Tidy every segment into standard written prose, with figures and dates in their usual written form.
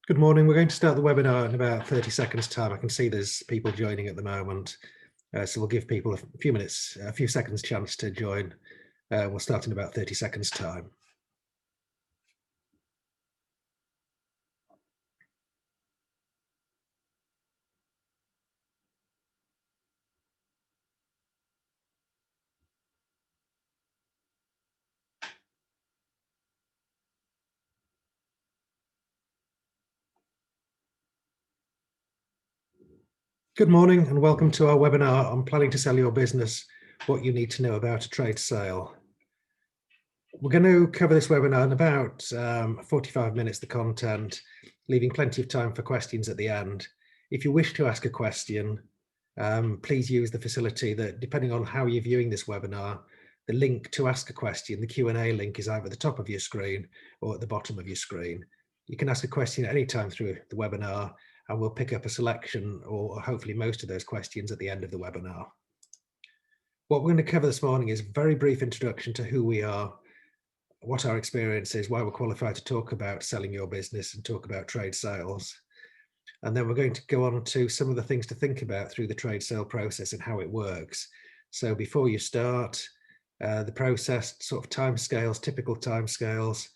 Good morning. We're going to start the webinar in about 30 seconds time. I can see there's people joining at the moment. So we'll give people a few seconds chance to join. We'll start in about 30 seconds time. Good morning and welcome to our webinar on planning to sell your business, what you need to know about a trade sale. We're going to cover this webinar in about 45 minutes, the content, leaving plenty of time for questions at the end. If you wish to ask a question, please use the facility that, depending on how you're viewing this webinar, the link to ask a question, the Q&A link, is either at the top of your screen or at the bottom of your screen. You can ask a question at any time through the webinar, and we'll pick up a selection or hopefully most of those questions at the end of the webinar. What we're going to cover this morning is a very brief introduction to who we are, what our experience is, why we're qualified to talk about selling your business and talk about trade sales. And then we're going to go on to some of the things to think about through the trade sale process and how it works. So before you start, the process, sort of timescales, typical timescales,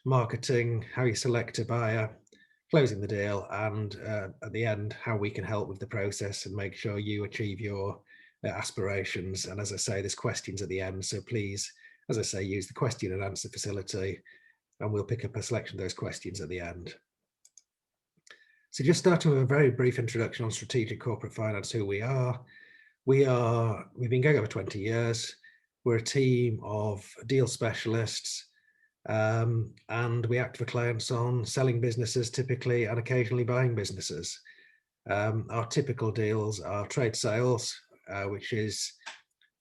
marketing, how you select a buyer, closing the deal, and at the end, how we can help with the process and make sure you achieve your aspirations. And as I say, there's questions at the end, so please, as I say, use the question and answer facility, and we'll pick up a selection of those questions at the end. So just starting with a very brief introduction on strategic corporate finance, who we are. We've been going over 20 years. We're a team of deal specialists, and we act for clients on selling businesses typically and occasionally buying businesses. Our typical deals are trade sales, which is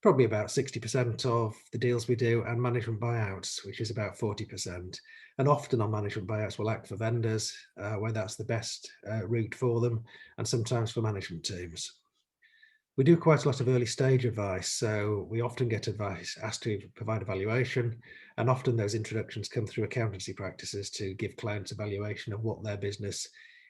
probably about 60% of the deals we do, and management buyouts, which is about 40%. And often on management buyouts, we'll act for vendors where that's the best route for them, and sometimes for management teams. We do quite a lot of early stage advice, so we often get advice asked to provide a valuation, and often those introductions come through accountancy practices to give clients a valuation of what their business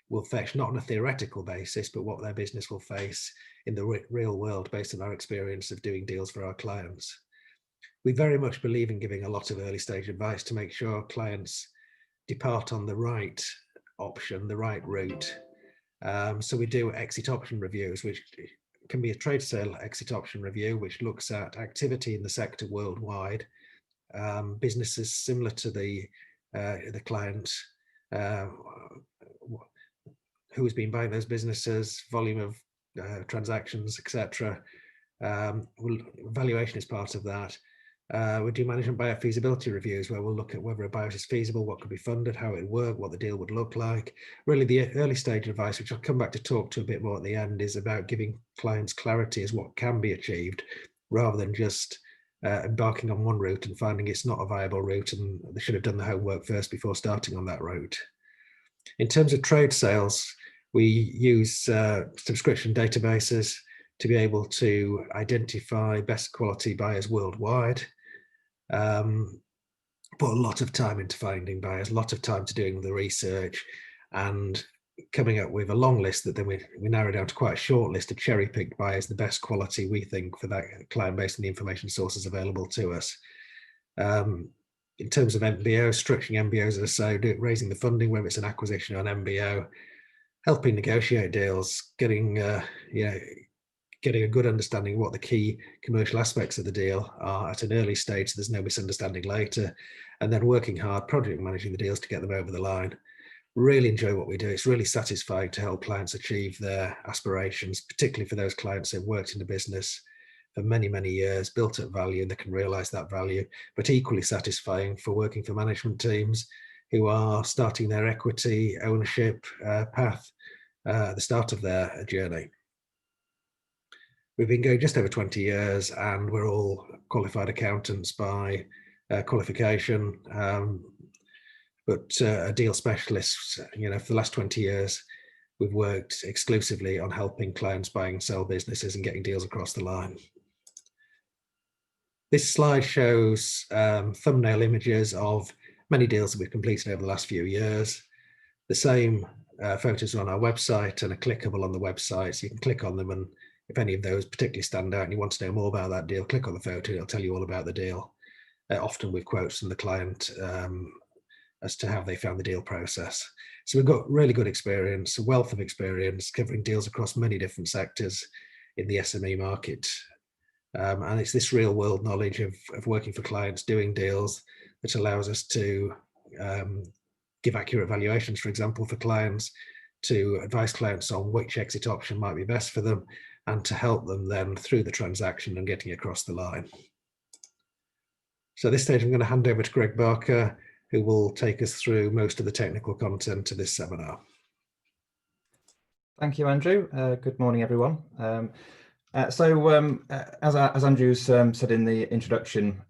will fetch, not on a theoretical basis, but what their business will face in the real world based on our experience of doing deals for our clients. We very much believe in giving a lot of early stage advice to make sure clients depart on the right option, the right route. So we do exit option reviews, which can be a trade sale exit option review, which looks at activity in the sector worldwide, businesses similar to the client, who has been buying those businesses, volume of transactions, etc. Valuation is part of that. We do management buyout feasibility reviews, where we'll look at whether a buyout is feasible, what could be funded, how it would work, what the deal would look like. Really, the early stage advice, which I'll come back to talk to a bit more at the end, is about giving clients clarity as what can be achieved, rather than just embarking on one route and finding it's not a viable route and they should have done the homework first before starting on that route. In terms of trade sales, we use subscription databases to be able to identify best quality buyers worldwide. Put a lot of time into finding buyers, a lot of time to doing the research and coming up with a long list that then we narrow down to quite a short list of cherry-picked buyers, the best quality we think for that client based on the information sources available to us. In terms of MBOs, structuring MBOs, as I say, raising the funding, whether it's an acquisition or an MBO, helping negotiate deals, getting a good understanding of what the key commercial aspects of the deal are at an early stage so there's no misunderstanding later, and then working hard, project managing the deals to get them over the line. Really enjoy what we do. It's really satisfying to help clients achieve their aspirations, particularly for those clients who've worked in the business for many, many years, built up value, and they can realize that value, but equally satisfying for working for management teams who are starting their equity ownership path at the start of their journey. We've been going just over 20 years and we're all qualified accountants by qualification, but deal specialists. For the last 20 years, we've worked exclusively on helping clients buy and sell businesses and getting deals across the line. This slide shows thumbnail images of many deals that we've completed over the last few years. The same photos on our website and are clickable on the website. So you can click on them, and if any of those particularly stand out and you want to know more about that deal, click on the photo, it'll tell you all about the deal. Often with quotes from the client as to how they found the deal process. So we've got really good experience, a wealth of experience covering deals across many different sectors in the SME market. And it's this real world knowledge of working for clients, doing deals, that allows us to give accurate valuations, for example, for clients, to advise clients on which exit option might be best for them, and to help them then through the transaction and getting across the line. So at this stage, I'm going to hand over to Greg Barker, who will take us through most of the technical content of this seminar. Thank you, Andrew. Good morning, everyone. As Andrew said in the introduction,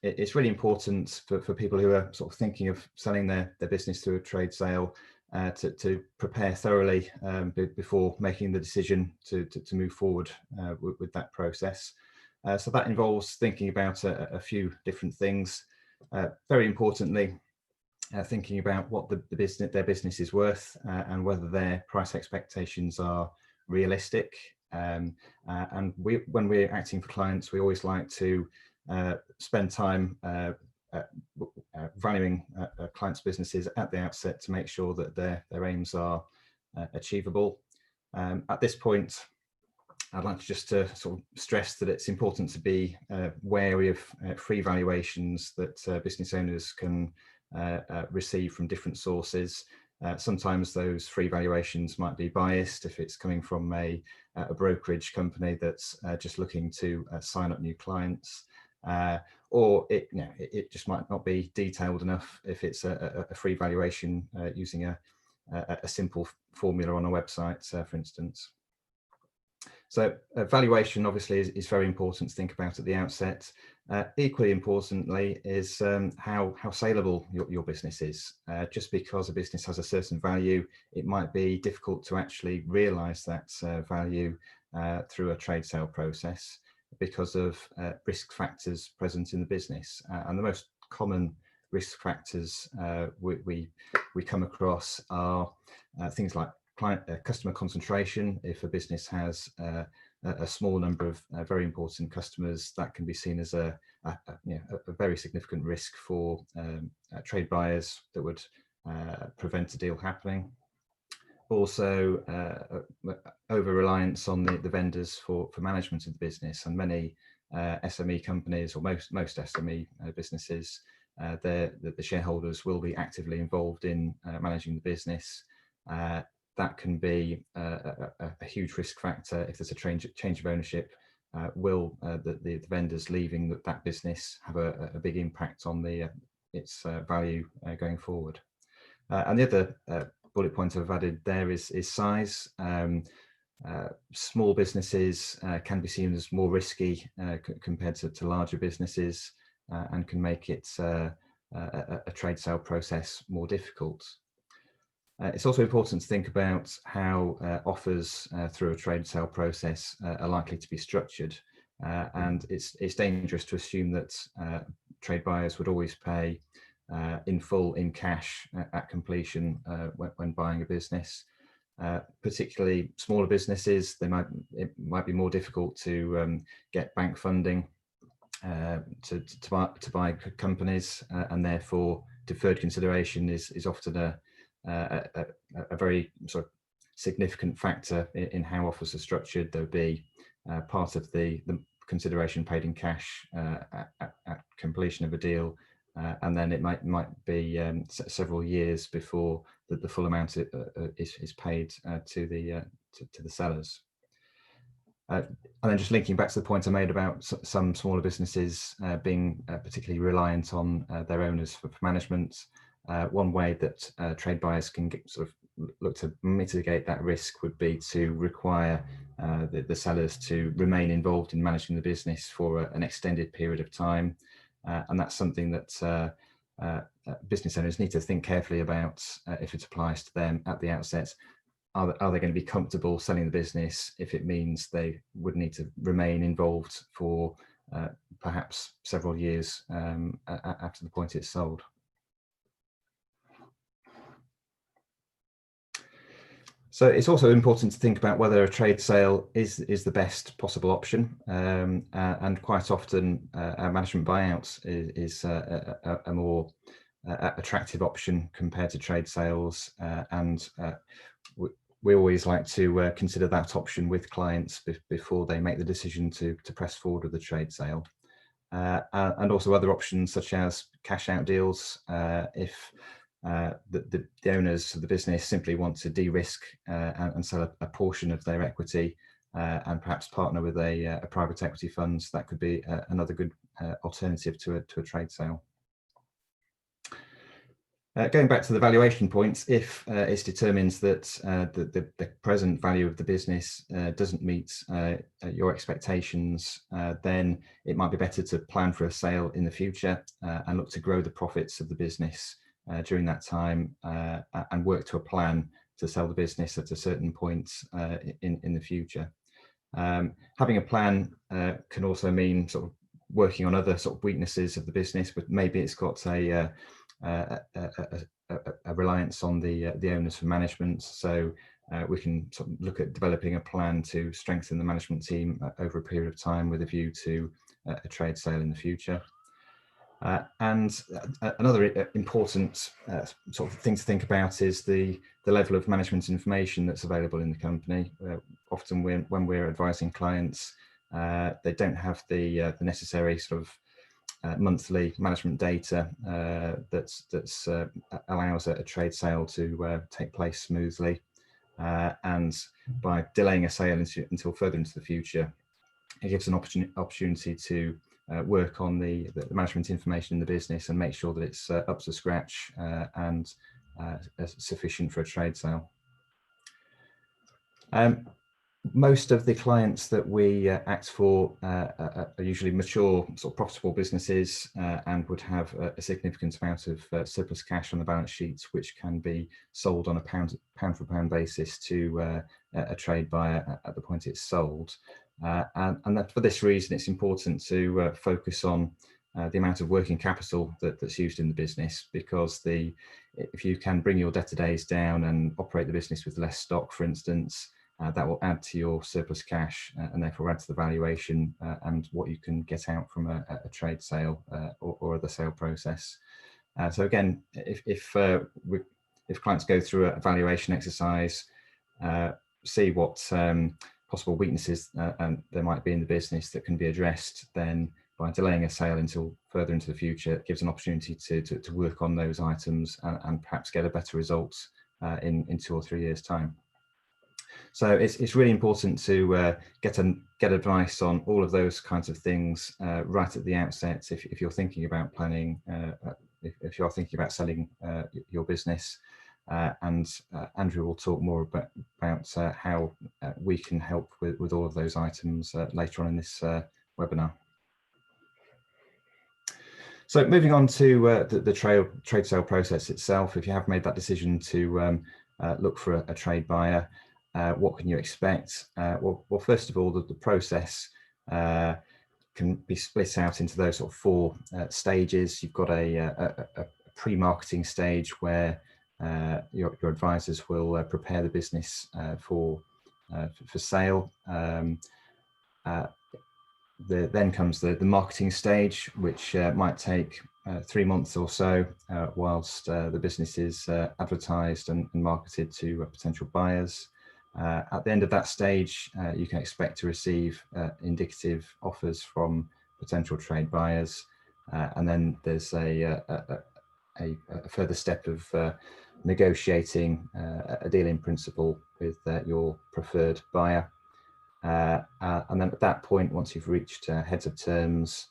it's really important for people who are sort of thinking of selling their business through a trade sale to prepare thoroughly before making the decision to move forward with that process. So that involves thinking about a few different things. Very importantly, thinking about what their business is worth and whether their price expectations are realistic. And when we're acting for clients, we always like to spend time valuing clients' businesses at the outset to make sure that their aims are achievable. At this point, I'd like to just sort of stress that it's important to be wary of free valuations that business owners can receive from different sources. Sometimes those free valuations might be biased if it's coming from a brokerage company that's just looking to sign up new clients, or it just might not be detailed enough if it's a free valuation using a simple formula on a website, for instance. So valuation obviously is very important to think about at the outset. Equally importantly is how saleable your business is. Just because a business has a certain value, it might be difficult to actually realise that value through a trade sale process because of risk factors present in the business. And the most common risk factors we come across are things like customer concentration. If a business has a small number of very important customers, that can be seen as a very significant risk for trade buyers that would prevent a deal happening. Also, over-reliance on the vendors for management of the business, and many SME companies, or most SME businesses, the shareholders will be actively involved in managing the business. That can be a huge risk factor. If there's a change of ownership, will the vendors leaving that business have a big impact on its value going forward? And the other bullet point I've added there is size. Small businesses can be seen as more risky compared to larger businesses, and can make it a trade sale process more difficult. It's also important to think about how offers through a trade sale process are likely to be structured, and it's dangerous to assume that trade buyers would always pay in full in cash at completion when buying a business. Particularly smaller businesses, it might be more difficult to get bank funding to buy companies, and therefore deferred consideration is often a very sort of significant factor in how offers are structured. There'll be part of the consideration paid in cash at completion of a deal, and then it might be several years before the full amount is paid to the sellers. And then just linking back to the point I made about some smaller businesses being particularly reliant on their owners for management. One way that trade buyers can sort of look to mitigate that risk would be to require the sellers to remain involved in managing the business for an extended period of time. And that's something that business owners need to think carefully about if it applies to them at the outset. Are they going to be comfortable selling the business if it means they would need to remain involved for perhaps several years after the point it's sold? So it's also important to think about whether a trade sale is the best possible option, and quite often our management buyouts is a more attractive option compared to trade sales, and we always like to consider that option with clients before they make the decision to press forward with the trade sale. And also other options such as cash out deals, if the owners of the business simply want to de-risk and sell a portion of their equity, and perhaps partner with a private equity fund. That could be another good alternative to a trade sale. Going back to the valuation points, if it's determined that the present value of the business doesn't meet your expectations, then it might be better to plan for a sale in the future and look to grow the profits of the business during that time, and work to a plan to sell the business at a certain point in the future. Having a plan can also mean sort of working on other sort of weaknesses of the business, but maybe it's got a reliance on the owners for management. So we can sort of look at developing a plan to strengthen the management team over a period of time with a view to a trade sale in the future. And another important sort of thing to think about is the level of management information that's available in the company. Often when we're advising clients, they don't have the necessary sort of monthly management data that allows a trade sale to take place smoothly, and by delaying a sale until further into the future, it gives an opportunity to work on the management information in the business and make sure that it's up to scratch and sufficient for a trade sale. Most of the clients that we act for are usually mature, sort of profitable businesses, and would have a significant amount of surplus cash on the balance sheets, which can be sold on a pound for pound basis to a trade buyer at the point it's sold. And that for this reason, it's important to focus on the amount of working capital that's used in the business, because if you can bring your debtor days down and operate the business with less stock, for instance, that will add to your surplus cash and therefore add to the valuation and what you can get out from a trade sale or other sale process. So again, if clients go through a valuation exercise, see what possible weaknesses there might be in the business that can be addressed, then by delaying a sale until further into the future, it gives an opportunity to work on those items and perhaps get a better result in 2 or 3 years' time. So it's really important to get advice on all of those kinds of things right at the outset. If you're thinking about planning, if you're thinking about selling your business, and Andrew will talk more about how we can help with all of those items later on in this webinar. So moving on to the trade sale process itself, if you have made that decision to look for a trade buyer, what can you expect? Well, first of all, the process can be split out into those sort of 4 stages. You've got a pre-marketing stage where your advisors will prepare the business for sale. Then comes the marketing stage, which might take 3 months or so, whilst the business is advertised and marketed to potential buyers. At the end of that stage, you can expect to receive indicative offers from potential trade buyers, and then there's a further step of negotiating a deal in principle with your preferred buyer. And then at that point, once you've reached heads of terms,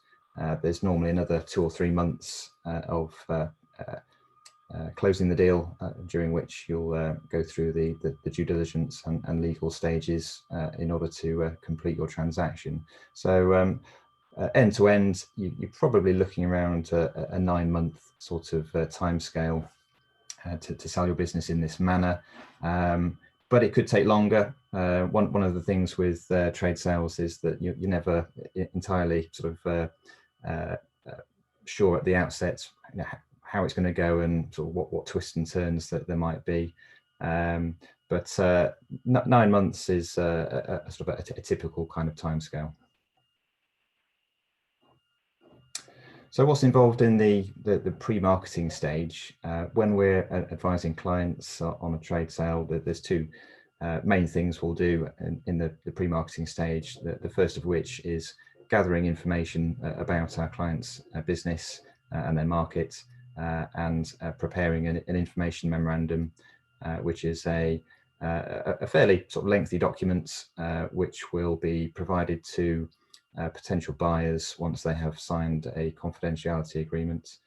there's normally another 2 or 3 months of closing the deal, during which you'll go through the due diligence and legal stages in order to complete your transaction. So end to end, you're probably looking around a 9-month sort of timescale to sell your business in this manner. But it could take longer. One of the things with trade sales is that you're never entirely sort of sure at the outset, how it's going to go and sort of what twists and turns that there might be. But 9 months is a sort of a typical kind of timescale. So what's involved in the pre-marketing stage? When we're advising clients on a trade sale, there's two main things we'll do in the pre-marketing stage. The first of which is gathering information about our client's business and their market, and preparing an information memorandum, which is a fairly sort of lengthy document, which will be provided to potential buyers once they have signed a confidentiality agreement.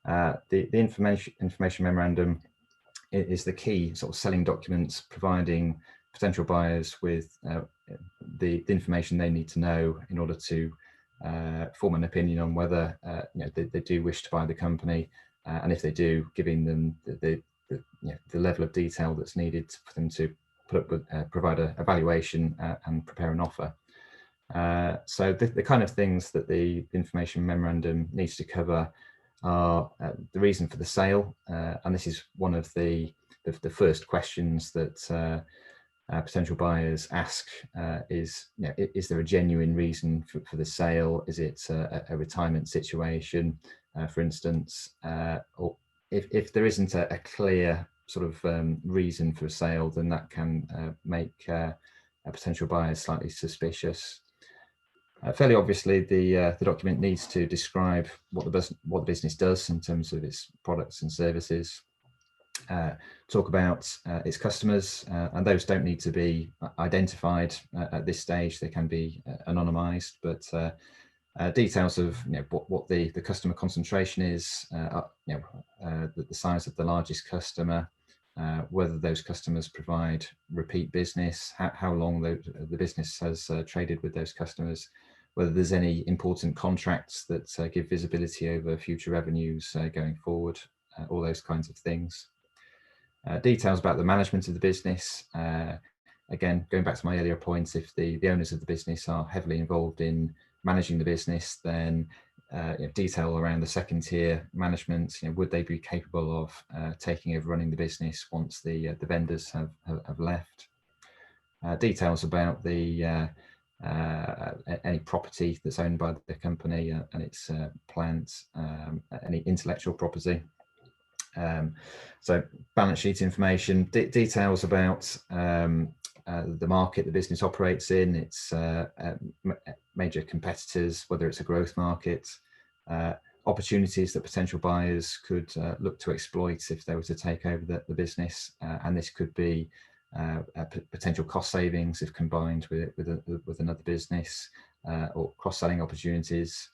The information memorandum is the key sort of selling documents, providing potential buyers with the information they need to know in order to form an opinion on whether they do wish to buy the company, and if they do, giving them the level of detail that's needed for them to provide a valuation and prepare an offer. So the kind of things that the information memorandum needs to cover are the reason for the sale, and this is one of the first questions that potential buyers ask, is there a genuine reason for the sale? Is it a retirement situation, for instance? Or if there isn't a clear sort of reason for a sale, then that can make potential buyers slightly suspicious. Fairly obviously, the document needs to describe what the business does in terms of its products and services. Talk about its customers, and those don't need to be identified at this stage. They can be anonymized, but details of what the customer concentration is, the size of the largest customer, whether those customers provide repeat business, how long the business has traded with those customers, whether there's any important contracts that give visibility over future revenues going forward, all those kinds of things. Details about the management of the business. Again, going back to my earlier points, if the owners of the business are heavily involved in managing the business, then detail around the second tier management. Would they be capable of taking over running the business once the vendors have left? Details about the any property that's owned by the company and its plants, any intellectual property. So balance sheet information, details about the market the business operates in, its major competitors, whether it's a growth market, opportunities that potential buyers could look to exploit if they were to take over the business, and this could be potential cost savings if combined with another business, or cross-selling opportunities,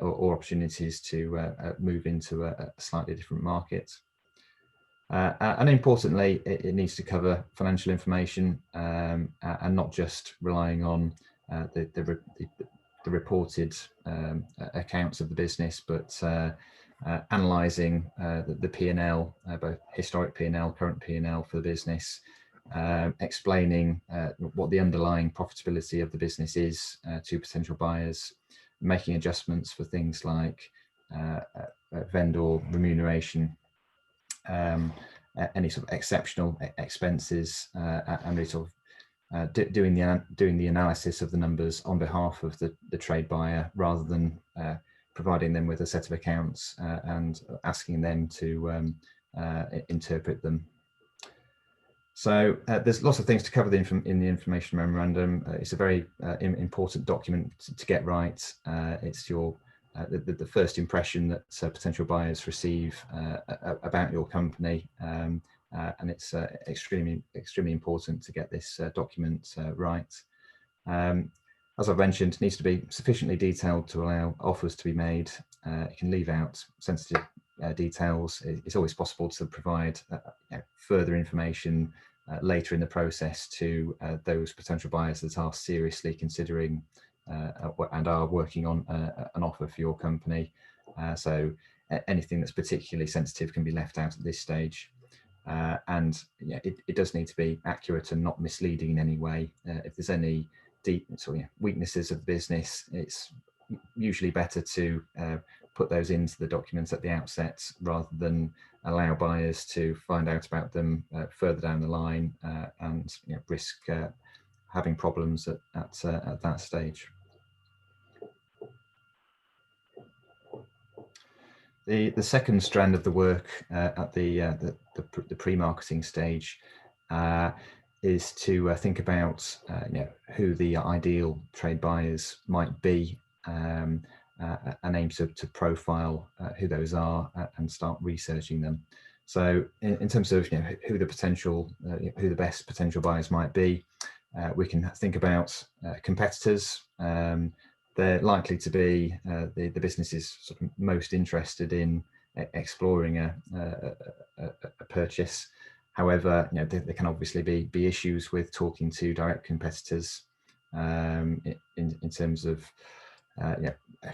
or opportunities to move into a slightly different market. And importantly, it needs to cover financial information, and not just relying on the reported accounts of the business, but analysing the P&L, both historic P&L, current P&L for the business, explaining what the underlying profitability of the business is to potential buyers, making adjustments for things like vendor remuneration, any sort of exceptional expenses, and really sort of doing the analysis of the numbers on behalf of the trade buyer, rather than providing them with a set of accounts and asking them to interpret them. So there's lots of things to cover in the information memorandum. It's a very important document to get right. It's your the first impression that potential buyers receive about your company, and it's extremely important to get this document right. As I've mentioned, it needs to be sufficiently detailed to allow offers to be made. It can leave out sensitive details. It's always possible to provide further information later in the process to those potential buyers that are seriously considering and are working on an offer for your company. So anything that's particularly sensitive can be left out at this stage. And it does need to be accurate and not misleading in any way. If there's any deep weaknesses of the business, it's usually better to put those into the documents at the outset, rather than allow buyers to find out about them further down the line and risk having problems at that stage. The second strand of the work at the pre-marketing stage is to think about who the ideal trade buyers might be, and aim to profile who those are and start researching them. So in terms of who the best potential buyers might be, we can think about competitors. They're likely to be the businesses sort of most interested in exploring a purchase. However, there can obviously be issues with talking to direct competitors in terms of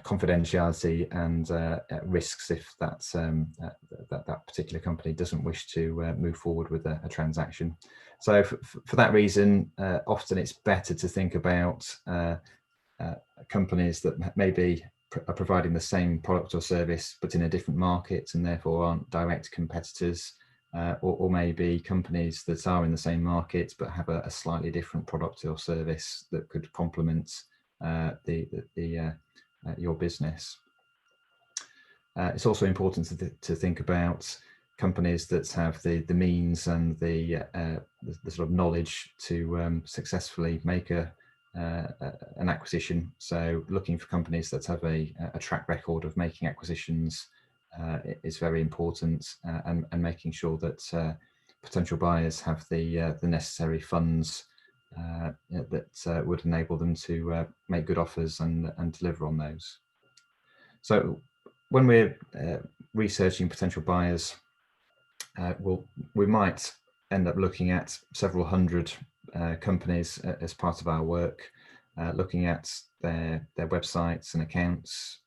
confidentiality and risks if that particular company doesn't wish to move forward with a transaction. So for that reason, often it's better to think about companies that maybe are providing the same product or service but in a different market and therefore aren't direct competitors, or maybe companies that are in the same market but have a slightly different product or service that could complement your business. It's also important to think about companies that have the means and the sort of knowledge to successfully make an acquisition. So looking for companies that have a track record of making acquisitions is very important, and making sure that potential buyers have the necessary funds that would enable them to make good offers and deliver on those. So when we're researching potential buyers, we might end up looking at several hundred companies as part of our work, looking at their websites and accounts,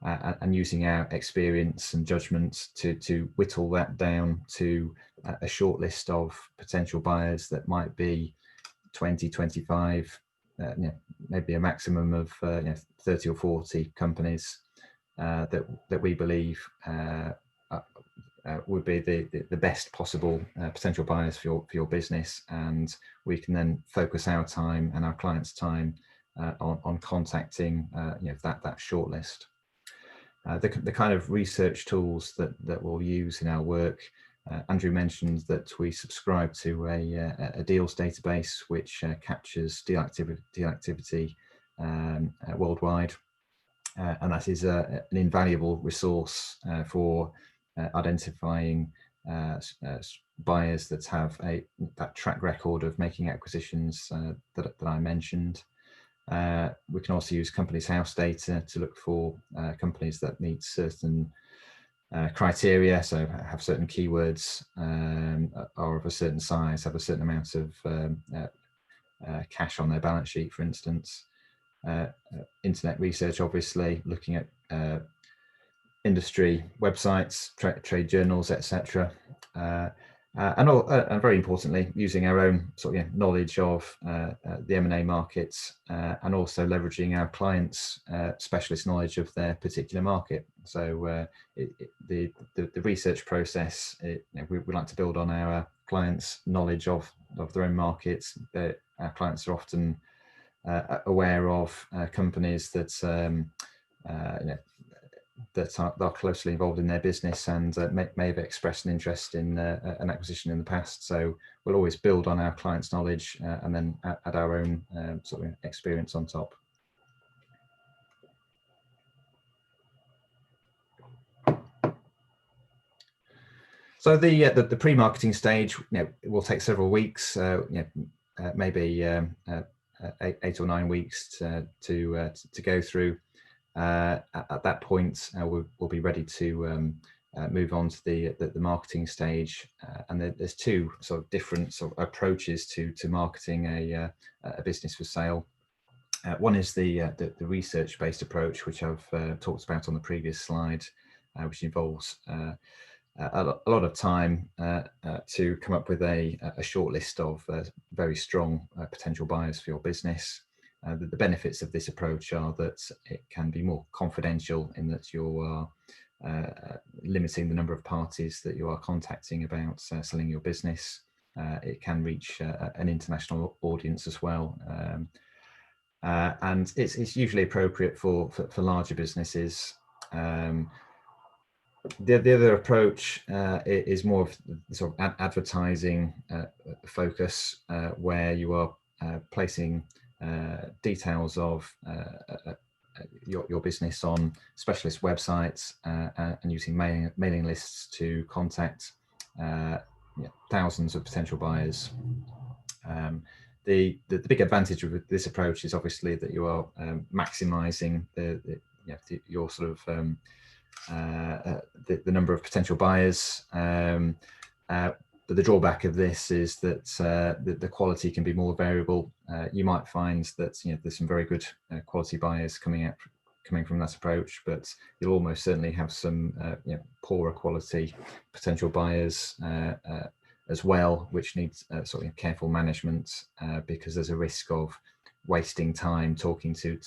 and using our experience and judgment to whittle that down to a short list of potential buyers that might be 20, 25, maybe a maximum of 30 or 40 companies that we believe would be the best possible potential buyers for your business, and we can then focus our time and our clients' time on contacting that shortlist. The kind of research tools that we'll use in our work. Andrew mentioned that we subscribe to a deals database which captures deal activity worldwide, and that is an invaluable resource for identifying buyers that have that track record of making acquisitions that I mentioned. We can also use Companies House data to look for companies that meet certain criteria, so have certain keywords, are of a certain size, have a certain amount of cash on their balance sheet, for instance. Internet research, obviously, looking at industry websites, trade journals, etc. And very importantly, using our own sort of knowledge of the M&A markets, and also leveraging our clients' specialist knowledge of their particular market. So the research process, we like to build on our clients' knowledge of their own markets. Our clients are often aware of companies that that are closely involved in their business and may have expressed an interest in an acquisition in the past. So we'll always build on our clients' knowledge and then add our own sort of experience on top. So the pre-marketing stage, it will take several weeks, maybe 8 or 9 weeks to go through. At that point, we'll be ready to move on to the marketing stage, and there's two sort of different sort of approaches to marketing a business for sale. One is the research-based approach, which I've talked about on the previous slide, which involves a lot of time to come up with a short list of very strong potential buyers for your business. the benefits of this approach are that it can be more confidential in that you are limiting the number of parties that you are contacting about selling your business. It can reach an international audience as well. And it's usually appropriate for larger businesses. The other approach is more of sort of advertising focus, where you are placing details of your business on specialist websites and using mailing lists to contact thousands of potential buyers. The big advantage of this approach is obviously that you are maximising your sort of the number of potential buyers. But the drawback of this is that the quality can be more variable. You might find that there's some very good quality buyers coming from that approach, but you'll almost certainly have some poorer quality potential buyers as well, which needs sort of careful management, because there's a risk of wasting time talking to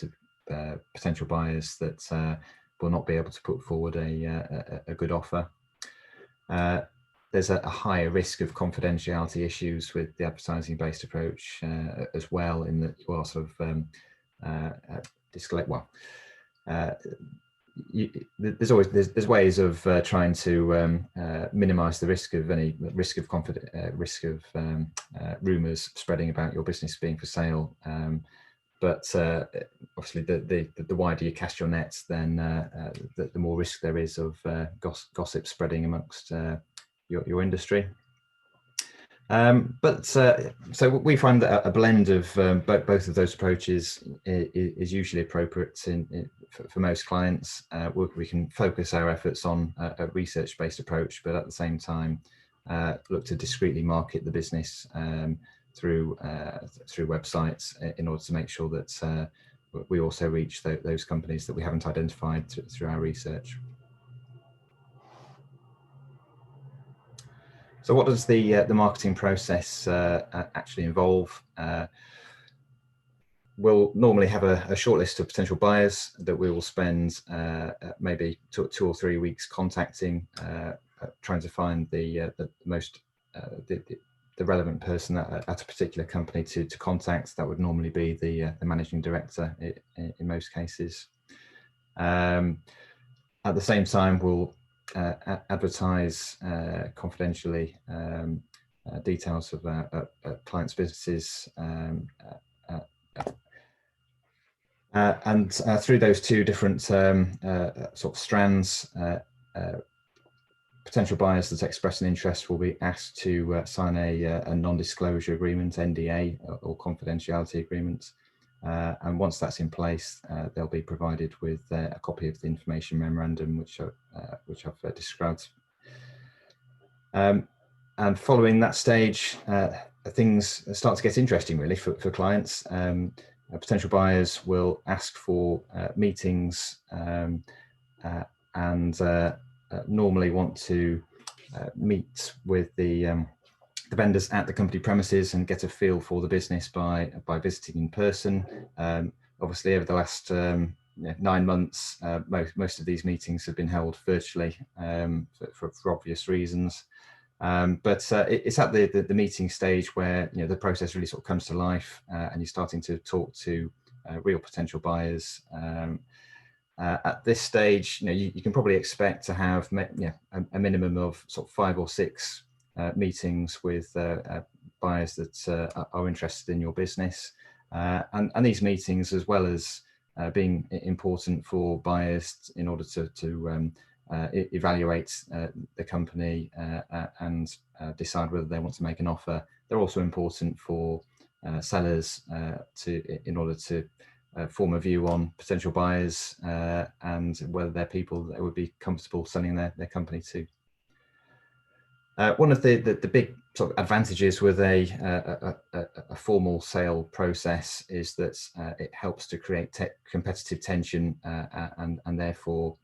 potential buyers that will not be able to put forward a good offer. There's a higher risk of confidentiality issues with the advertising-based approach as well, in that you are sort of there's ways of trying to minimise the risk of any risk of rumours spreading about your business being for sale. But obviously, the wider you cast your nets, then the more risk there is of gossip spreading amongst your industry. So we find that a blend of both of those approaches is usually appropriate for most clients. We can focus our efforts on a research-based approach, but at the same time look to discreetly market the business through websites in order to make sure that we also reach those companies that we haven't identified through our research. So what does the marketing process actually involve? We'll normally have a short list of potential buyers that we will spend maybe 2 or 3 weeks contacting, trying to find the most the relevant person at a particular company to contact. That would normally be the managing director in most cases. At the same time, we'll advertise confidentially details of our clients' businesses, and through those two different sort of strands, potential buyers that express an interest will be asked to sign a non-disclosure agreement, NDA, or confidentiality agreement. And once that's in place, they'll be provided with a copy of the information memorandum, which I've described. And following that stage, things start to get interesting, really, for clients. Potential buyers will ask for meetings and normally want to meet with the vendors at the company premises and get a feel for the business by visiting in person. Obviously, over the last 9 months, most of these meetings have been held virtually for obvious reasons. But it's at the meeting stage where the process really sort of comes to life, and you're starting to talk to real potential buyers. At this stage, you can probably expect to have a minimum of sort of 5 or 6 meetings with buyers that are interested in your business, and these meetings, as well as being important for buyers in order to evaluate the company and decide whether they want to make an offer. They're also important for sellers in order to form a view on potential buyers and whether they're people that would be comfortable selling their company to. One of the big sort of advantages with a formal sale process is that it helps to create competitive tension and therefore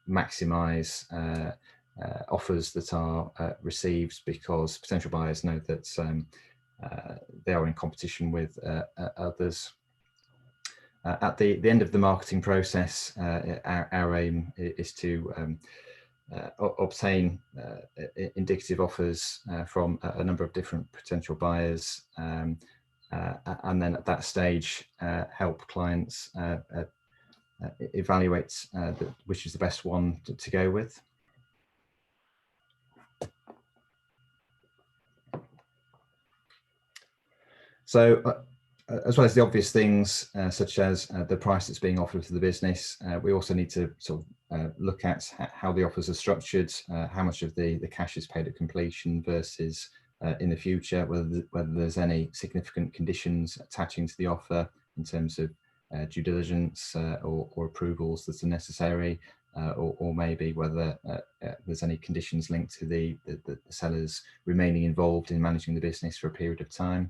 maximise offers that are received, because potential buyers know that they are in competition with others. At the end of the marketing process, our aim is to obtain indicative offers from a number of different potential buyers, and then at that stage help clients evaluate which is the best one to go with. So as well as the obvious things such as the price that's being offered to the business, we also need to sort of look at how the offers are structured, how much of the cash is paid at completion versus in the future, whether there's any significant conditions attaching to the offer in terms of due diligence or approvals that are necessary, or maybe whether there's any conditions linked to the sellers remaining involved in managing the business for a period of time.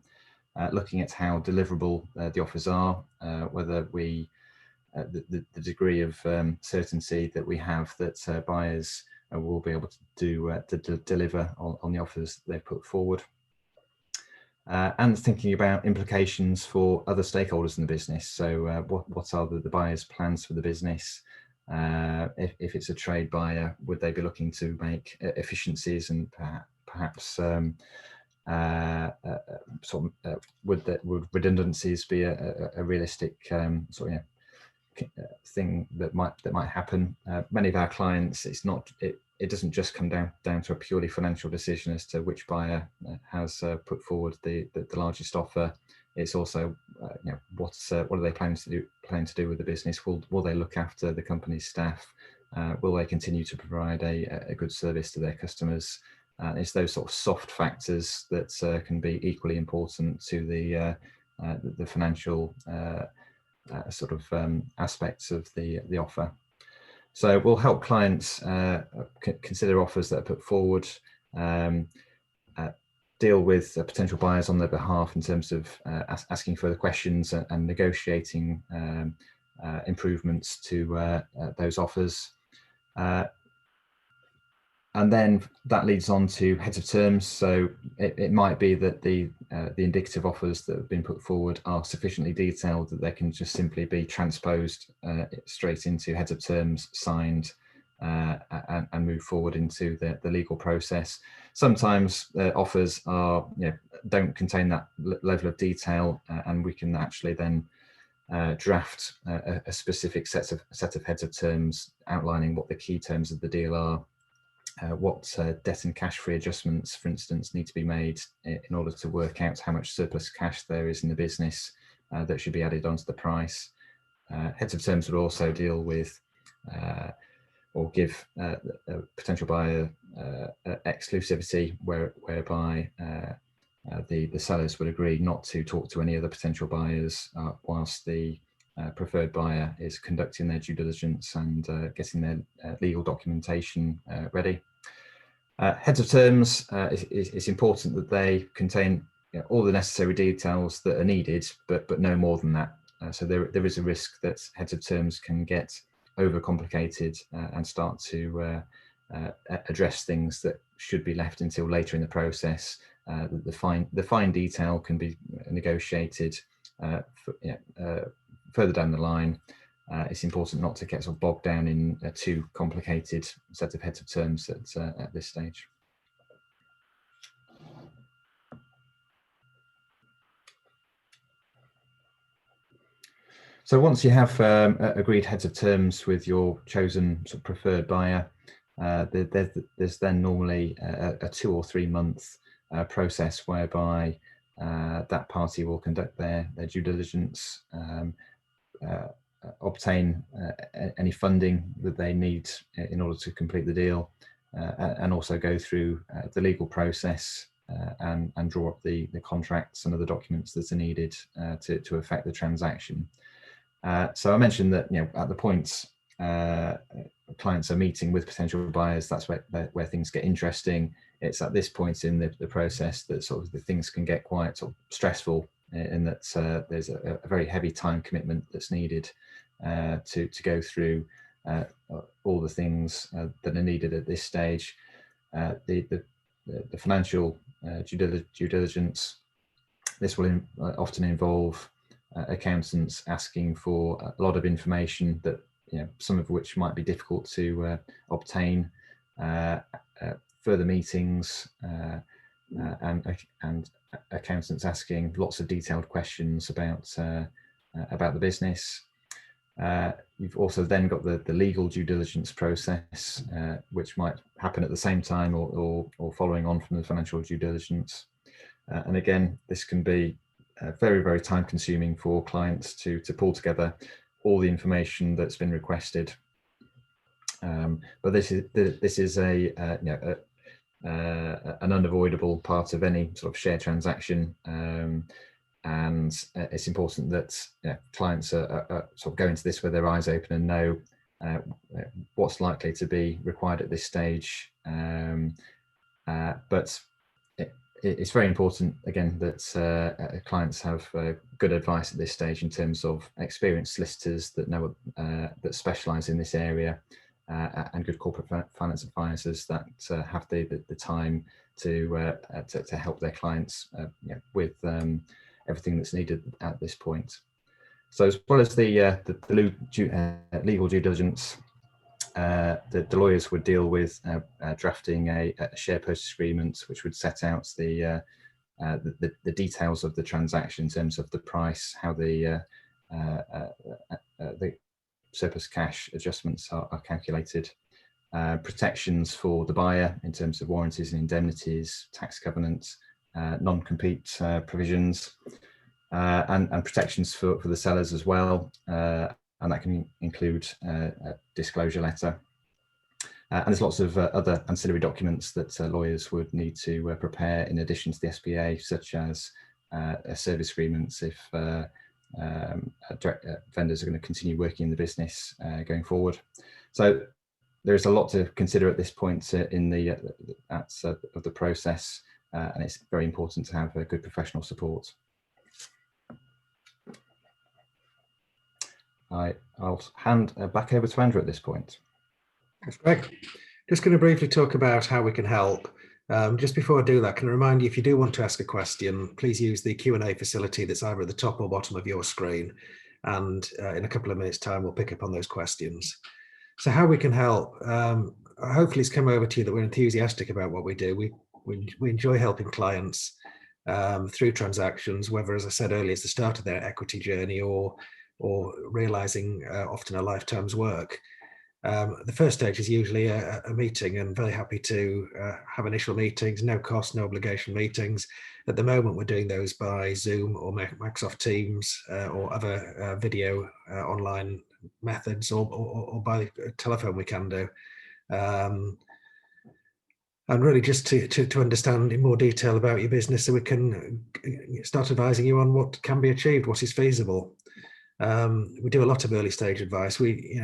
Looking at how deliverable the offers are, whether we, the degree of certainty that we have that buyers will be able to deliver on the offers they put forward. And thinking about implications for other stakeholders in the business. So what are the buyers' plans for the business? If it's a trade buyer, would they be looking to make efficiencies and perhaps would redundancies be a realistic sort of thing that might happen? Many of our clients, it doesn't just come down to a purely financial decision as to which buyer has put forward the largest offer. It's also what are they planning to do with the business? Will they look after the company's staff? Will they continue to provide a good service to their customers? It's those sort of soft factors that can be equally important to the financial sort of aspects of the offer. So we'll help clients consider offers that are put forward, deal with potential buyers on their behalf in terms of asking further questions and negotiating improvements to those offers. And then that leads on to heads of terms. So it might be that the indicative offers that have been put forward are sufficiently detailed that they can just simply be transposed straight into heads of terms, signed, and move forward into the legal process. Sometimes offers don't contain that level of detail, and we can actually then draft a specific set of heads of terms outlining what the key terms of the deal are. What debt and cash-free adjustments, for instance, need to be made in order to work out how much surplus cash there is in the business that should be added onto the price. Heads of terms would also deal with or give a potential buyer exclusivity whereby the sellers would agree not to talk to any other potential buyers whilst the preferred buyer is conducting their due diligence and getting their legal documentation ready. Heads of terms, it's important that they contain all the necessary details that are needed, but no more than that. So there is a risk that heads of terms can get overcomplicated and start to address things that should be left until later in the process. The fine detail can be negotiated further down the line. It's important not to get sort of bogged down in a too complicated set of heads of terms at this stage. So once you have agreed heads of terms with your chosen sort of preferred buyer, there's then normally a 2 or 3 month process whereby that party will conduct their due diligence, obtain any funding that they need in order to complete the deal, and also go through the legal process and draw up the contracts and other documents that are needed to effect the transaction. So I mentioned that at the point clients are meeting with potential buyers, that's where things get interesting. It's at this point in the process that sort of the things can get quite sort of stressful, in that there's a very heavy time commitment that's needed to go through all the things that are needed at this stage. The financial due diligence, This will often involve accountants asking for a lot of information that, some of which might be difficult to obtain, further meetings, and accountants asking lots of detailed questions about the business. You've also then got the legal due diligence process, which might happen at the same time or following on from the financial due diligence. And again, this can be very, very time consuming for clients to pull together all the information that's been requested. But this is an unavoidable part of any sort of share transaction. And it's important that clients are sort of go into this with their eyes open and know what's likely to be required at this stage. But it's very important, again, that clients have good advice at this stage in terms of experienced solicitors that know that specialise in this area, and good corporate finance advisors that have the time to help their clients with everything that's needed at this point. So, as well as the legal due diligence, the lawyers would deal with drafting a share purchase agreement, which would set out the details of the transaction in terms of the price, how the surplus cash adjustments are calculated, protections for the buyer in terms of warranties and indemnities, tax covenants, non-compete provisions, and protections for the sellers as well. And that can include a disclosure letter. And there's lots of other ancillary documents that lawyers would need to prepare in addition to the SPA, such as service agreements if vendors are going to continue working in the business going forward. So there's a lot to consider at this point in the of the process, and it's very important to have good professional support. I'll hand back over to Andrew at this point. That's great. Just going to briefly talk about how we can help. Just before I do that, can I remind you, if you do want to ask a question, please use the Q&A facility that's either at the top or bottom of your screen. And in a couple of minutes' time, we'll pick up on those questions. So how we can help, hopefully it's come over to you that we're enthusiastic about what we do. We enjoy helping clients through transactions, whether, as I said earlier, it's the start of their equity journey or realizing often a lifetime's work. The first stage is usually a meeting, and very happy to have initial meetings, no cost, no obligation meetings. At the moment, we're doing those by Zoom or Microsoft Teams or other video online methods, or by telephone we can do. And really just to understand in more detail about your business, so we can start advising you on what can be achieved, what is feasible. We do a lot of early stage advice. We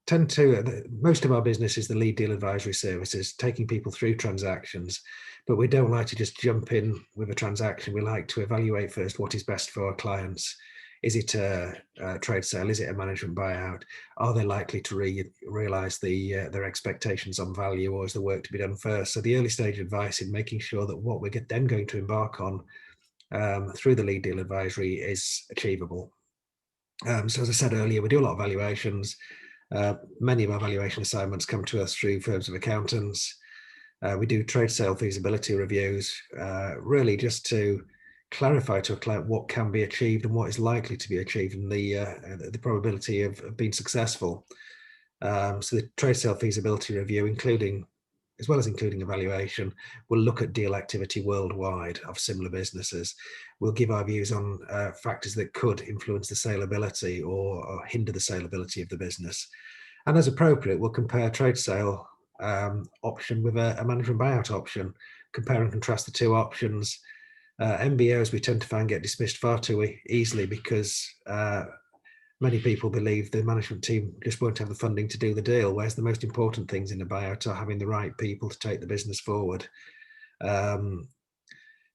tend to, most of our business is the lead deal advisory services, taking people through transactions, but we don't like to just jump in with a transaction. We like to evaluate first what is best for our clients. Is it a trade sale? Is it a management buyout? Are they likely to realise their expectations on value, or is the work to be done first? So the early stage advice in making sure that what we're then going to embark on through the lead deal advisory is achievable. So as I said earlier, we do a lot of valuations. Many of our valuation assignments come to us through firms of accountants. We do trade sale feasibility reviews, really just to clarify to a client what can be achieved and what is likely to be achieved, and the probability of being successful. So the trade sale feasibility review, as well as including evaluation, we'll look at deal activity worldwide of similar businesses. We'll give our views on factors that could influence the saleability or hinder the saleability of the business. And as appropriate, we'll compare trade sale option with a management buyout option, compare and contrast the two options. MBOs we tend to find get dismissed far too easily because many people believe the management team just won't have the funding to do the deal, whereas the most important things in a buyout are having the right people to take the business forward.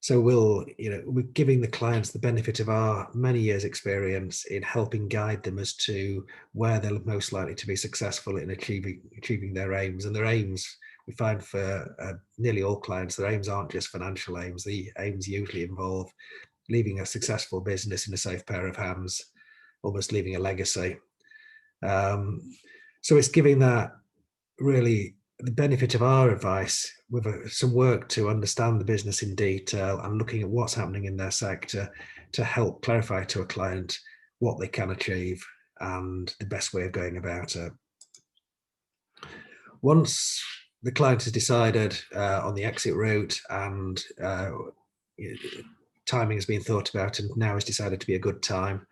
So we're giving the clients the benefit of our many years experience in helping guide them as to where they're most likely to be successful in achieving their aims. And their aims, we find for nearly all clients, their aims aren't just financial aims. The aims usually involve leaving a successful business in a safe pair of hands, almost leaving a legacy. So it's giving that really the benefit of our advice with some work to understand the business in detail and looking at what's happening in their sector to help clarify to a client what they can achieve and the best way of going about it. Once the client has decided on the exit route and timing has been thought about and now has decided to be a good time,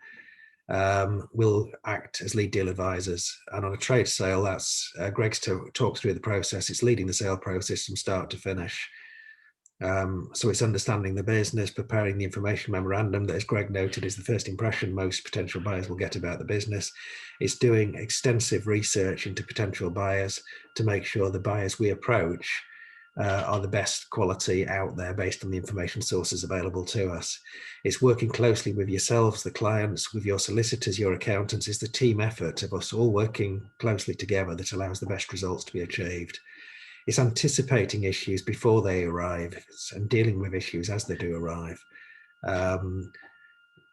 we'll act as lead deal advisors. And on a trade sale, that's Greg's talks through the process. It's leading the sale process from start to finish. So it's understanding the business, preparing the information memorandum that, as Greg noted, is the first impression most potential buyers will get about the business. It's doing extensive research into potential buyers to make sure the buyers we approach are the best quality out there based on the information sources available to us. It's working closely with yourselves, the clients, with your solicitors, your accountants. It's the team effort of us all working closely together that allows the best results to be achieved. It's anticipating issues before they arrive and dealing with issues as they do arrive.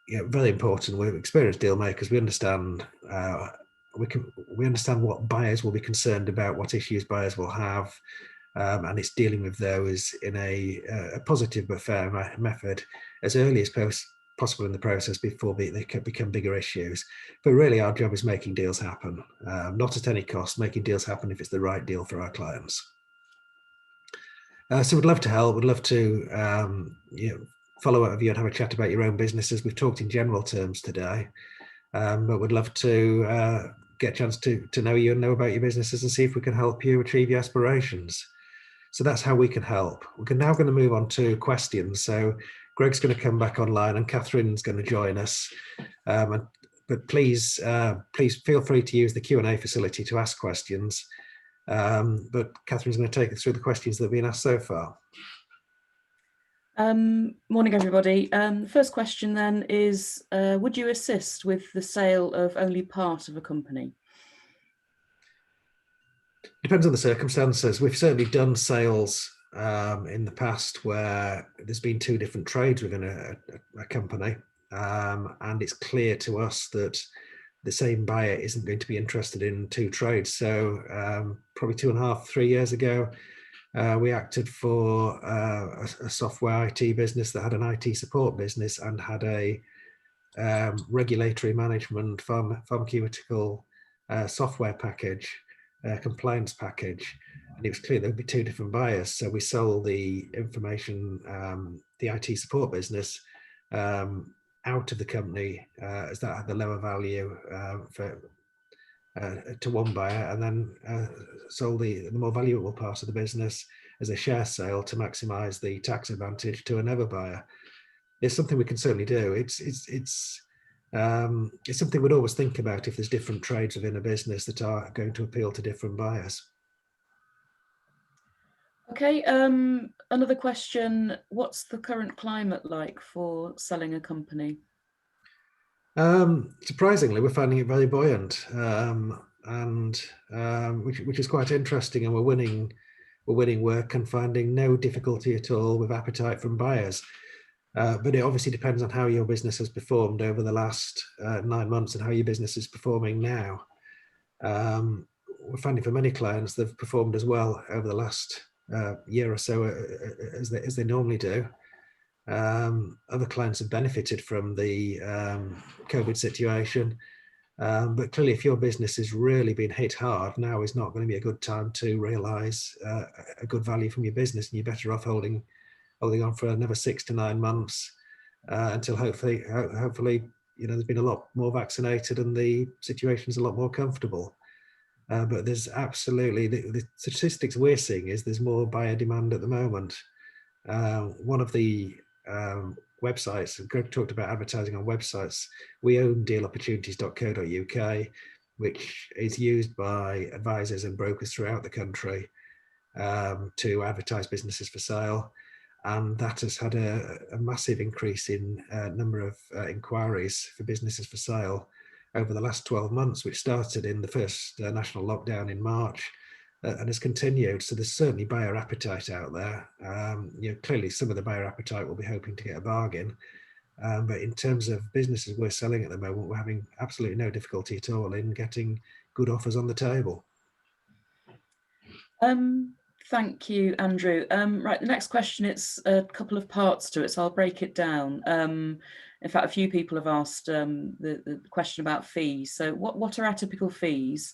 Very important. We're experienced deal makers. We understand we understand what buyers will be concerned about, what issues buyers will have, and it's dealing with those in a positive but fair method as early as possible in the process before they can become bigger issues. But really our job is making deals happen, not at any cost, making deals happen if it's the right deal for our clients. So we'd love to help. We'd love to follow up with you and have a chat about your own businesses. We've talked in general terms today, but we'd love to get a chance to know you and know about your businesses and see if we can help you achieve your aspirations. So that's how we can help. We're now going to move on to questions. So Greg's going to come back online and Catherine's going to join us. But please feel free to use the Q&A facility to ask questions. But Catherine's going to take us through the questions that have been asked so far. Morning, everybody. The first question then is, would you assist with the sale of only part of a company? Depends on the circumstances. We've certainly done sales in the past where there's been two different trades within a company, and it's clear to us that the same buyer isn't going to be interested in two trades. So probably 2.5, 3 years ago, we acted for a software IT business that had an IT support business and had a regulatory management pharmaceutical software package, compliance package. And it was clear there'd be two different buyers. So we sold the information, the IT support business out of the company as that had the lower value to one buyer, and then sold the more valuable part of the business as a share sale to maximise the tax advantage to another buyer. It's something we can certainly do. It's something we'd always think about if there's different trades within a business that are going to appeal to different buyers. Okay, another question. What's the current climate like for selling a company? Surprisingly, we're finding it very buoyant, which is quite interesting, and we're winning work and finding no difficulty at all with appetite from buyers. But it obviously depends on how your business has performed over the last 9 months and how your business is performing now. We're finding for many clients they've performed as well over the last year or so as they normally do. Other clients have benefited from the COVID situation, but clearly if your business has really been hit hard, now is not going to be a good time to realise a good value from your business, and you're better off holding on for another 6 to 9 months until hopefully there's been a lot more vaccinated and the situation's a lot more comfortable. But there's absolutely the statistics we're seeing is there's more buyer demand at the moment. One of the websites, Greg talked about advertising on websites. We own dealopportunities.co.uk, which is used by advisors and brokers throughout the country to advertise businesses for sale. And that has had a massive increase in number of inquiries for businesses for sale over the last 12 months, which started in the first national lockdown in March and has continued. So there's certainly buyer appetite out there. Clearly some of the buyer appetite will be hoping to get a bargain, But in terms of businesses we're selling at the moment, we're having absolutely no difficulty at all in getting good offers on the table. Thank you, Andrew. Right, the next question, it's a couple of parts to it, so I'll break it down. In fact, a few people have asked the question about fees. So what are our typical fees?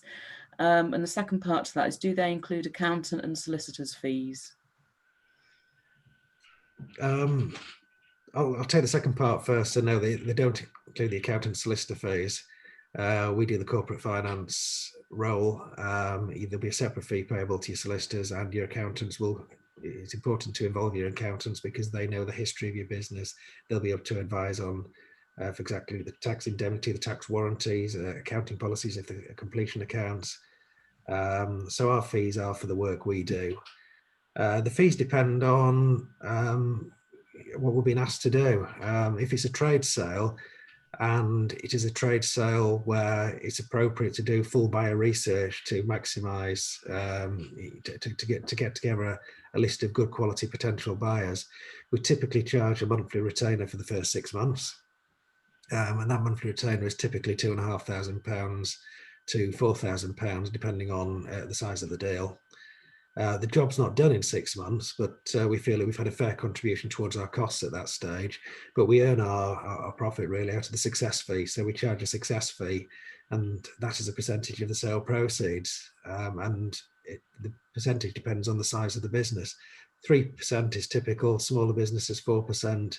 And the second part to that is, do they include accountant and solicitors' fees? I'll take the second part first. So no, they don't include the accountant solicitor fees. We do the corporate finance role. There'll be a separate fee payable to your solicitors, and your accountants will. It's important to involve your accountants because they know the history of your business. They'll be able to advise on for exactly the tax indemnity, the tax warranties, accounting policies if the completion accounts. So our fees are for the work we do. The fees depend on what we're being asked to do. If it's a trade sale, and it is a trade sale where it's appropriate to do full buyer research to maximise, to get together a list of good quality potential buyers, we typically charge a monthly retainer for the first 6 months. And that monthly retainer is typically £2,500 to £4,000, depending on the size of the deal. The job's not done in 6 months, but we feel that we've had a fair contribution towards our costs at that stage. But we earn our profit really out of the success fee. So we charge a success fee, and that is a percentage of the sale proceeds. The percentage depends on the size of the business. 3% is typical, smaller businesses 4%,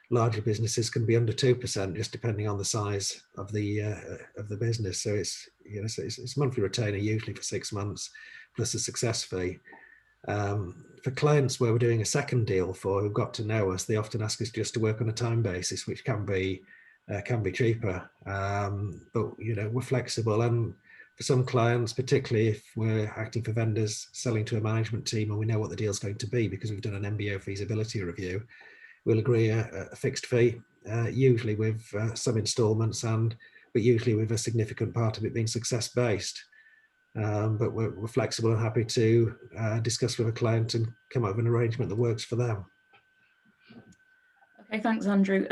larger businesses can be under 2%, just depending on the size of the business. So it's monthly retainer usually for 6 months, plus a success fee. For clients where we're doing a second deal for who've got to know us, they often ask us just to work on a time basis, which can be cheaper. But we're flexible, and for some clients, particularly if we're acting for vendors selling to a management team and we know what the deal's going to be because we've done an MBO feasibility review, we'll agree a fixed fee, usually with some instalments, but usually with a significant part of it being success based. But we're flexible and happy to discuss with a client and come up with an arrangement that works for them. Okay, thanks, Andrew.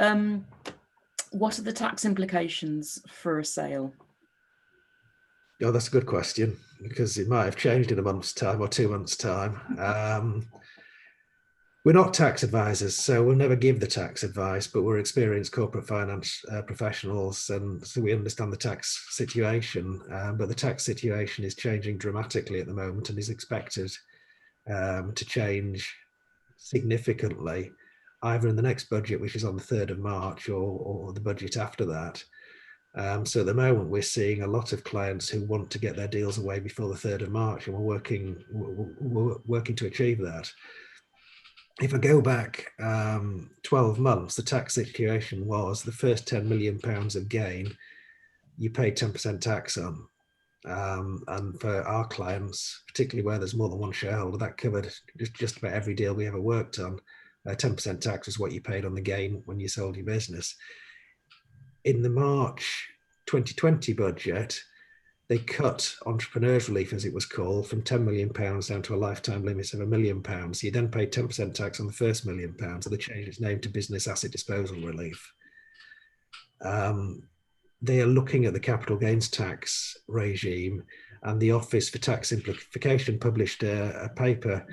What are the tax implications for a sale? Oh, that's a good question, because it might have changed in a month's time or 2 months' time. We're not tax advisors, so we'll never give the tax advice, but we're experienced corporate finance professionals, and so we understand the tax situation. But the tax situation is changing dramatically at the moment and is expected to change significantly, either in the next budget, which is on the 3rd of March, or the budget after that. So at the moment, we're seeing a lot of clients who want to get their deals away before the 3rd of March, and we're working to achieve that. If I go back 12 months, the tax situation was the first £10 million of gain, you pay 10% tax on. And for our clients, particularly where there's more than one shareholder, that covered just about every deal we ever worked on. 10% tax is what you paid on the gain when you sold your business. In the March 2020 budget, they cut entrepreneurs relief, as it was called, from £10 million down to a lifetime limit of £1 million. You then pay 10% tax on the first £1 million, so they changed its name to business asset disposal relief. They are looking at the capital gains tax regime, and the Office for Tax Simplification published a paper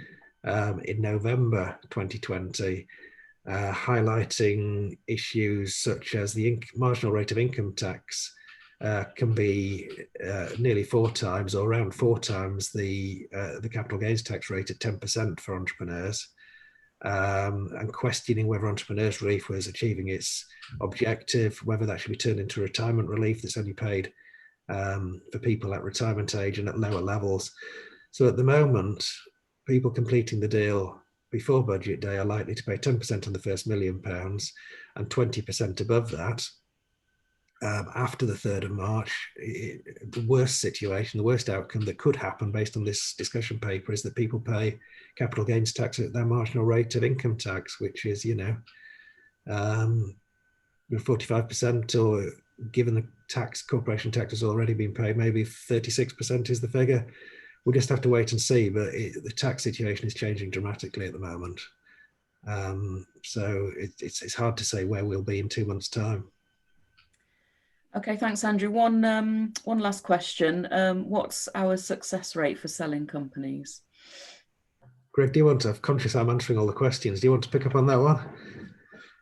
in November 2020 highlighting issues such as the marginal rate of income tax can be nearly 4 times or around 4 times the capital gains tax rate at 10% for entrepreneurs, and questioning whether entrepreneurs relief was achieving its objective, whether that should be turned into retirement relief that's only paid for people at retirement age and at lower levels. So at the moment, people completing the deal before budget day are likely to pay 10% on the first £1 million and 20% above that. After the 3rd of March, the worst situation, the worst outcome that could happen based on this discussion paper is that people pay capital gains tax at their marginal rate of income tax, which is, 45%, or given the corporation tax has already been paid, maybe 36% is the figure. We'll just have to wait and see, but the tax situation is changing dramatically at the moment. So it's hard to say where we'll be in 2 months' time. Okay, thanks, Andrew. One last question. What's our success rate for selling companies? Greg, do you want to, I'm conscious I'm answering all the questions, do you want to pick up on that one?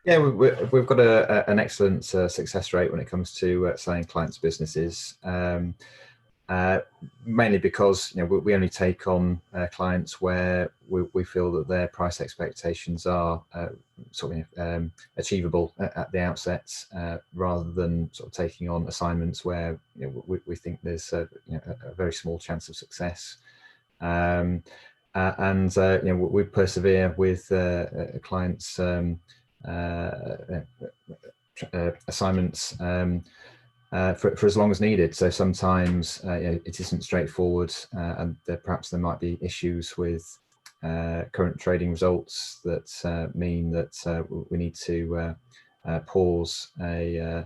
Yeah, we've got an excellent success rate when it comes to selling clients' businesses. Mainly because we only take on clients where we feel that their price expectations are achievable at the outset, rather than sort of taking on assignments where we think there's a very small chance of success. We persevere with clients' assignments for as long as needed. So sometimes it isn't straightforward, and perhaps there might be issues with current trading results that mean that we need to pause an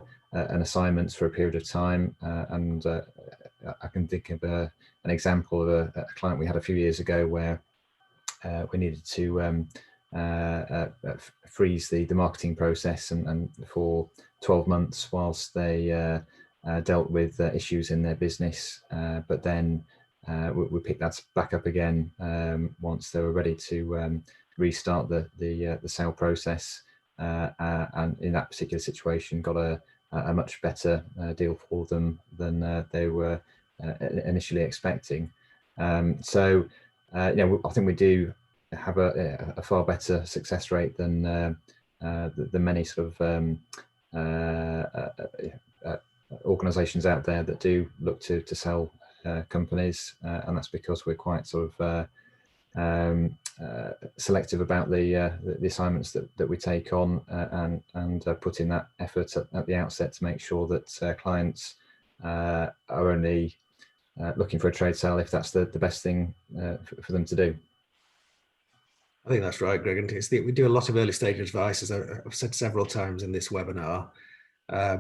assignment for a period of time. I can think of an example of a client we had a few years ago where we needed to freeze the marketing process and for 12 months whilst they dealt with issues in their business, but then we picked that back up again once they were ready to restart the sale process, and in that particular situation got a much better deal for them than they were initially expecting. So I think we do have a far better success rate than many sort of organizations out there that do look to sell companies, and that's because we're quite sort of selective about the assignments that we take on, and put in that effort at the outset to make sure that clients are only looking for a trade sale if that's the best thing for them to do. I think that's right, Greg. And we do a lot of early stage advice, as I've said several times in this webinar,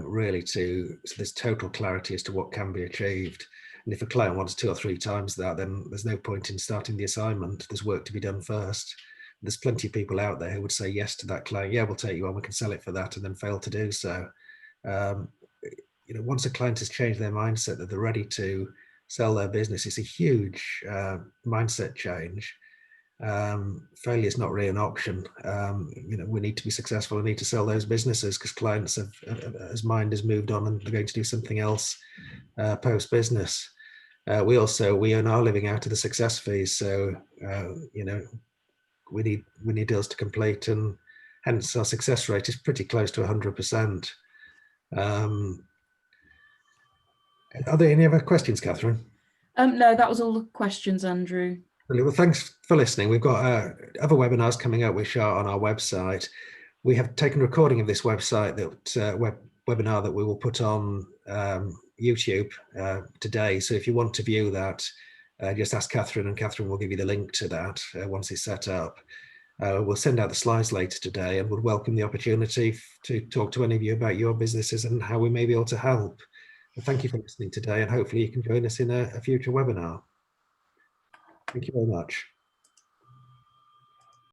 really so there's total clarity as to what can be achieved. And if a client wants 2 or 3 times that, then there's no point in starting the assignment. There's work to be done first. There's plenty of people out there who would say yes to that client. Yeah, we'll take you on, we can sell it for that, and then fail to do so. Once a client has changed their mindset that they're ready to sell their business, it's a huge mindset change. Failure is not really an option. We need to be successful and need to sell those businesses because clients his mind has moved on and they're going to do something else post business. We earn our living out of the success fees, so we need deals to complete, and hence our success rate is pretty close to 100%. Are there any other questions, Catherine? No, that was all the questions, Andrew. Well, thanks for listening. We've got other webinars coming up which are on our website. We have taken a recording of this webinar that we will put on YouTube today. So if you want to view that, just ask Catherine, and Catherine will give you the link to that once it's set up. We'll send out the slides later today, and would welcome the opportunity to talk to any of you about your businesses and how we may be able to help. Thank you for listening today, and hopefully you can join us in a future webinar. Thank you very much.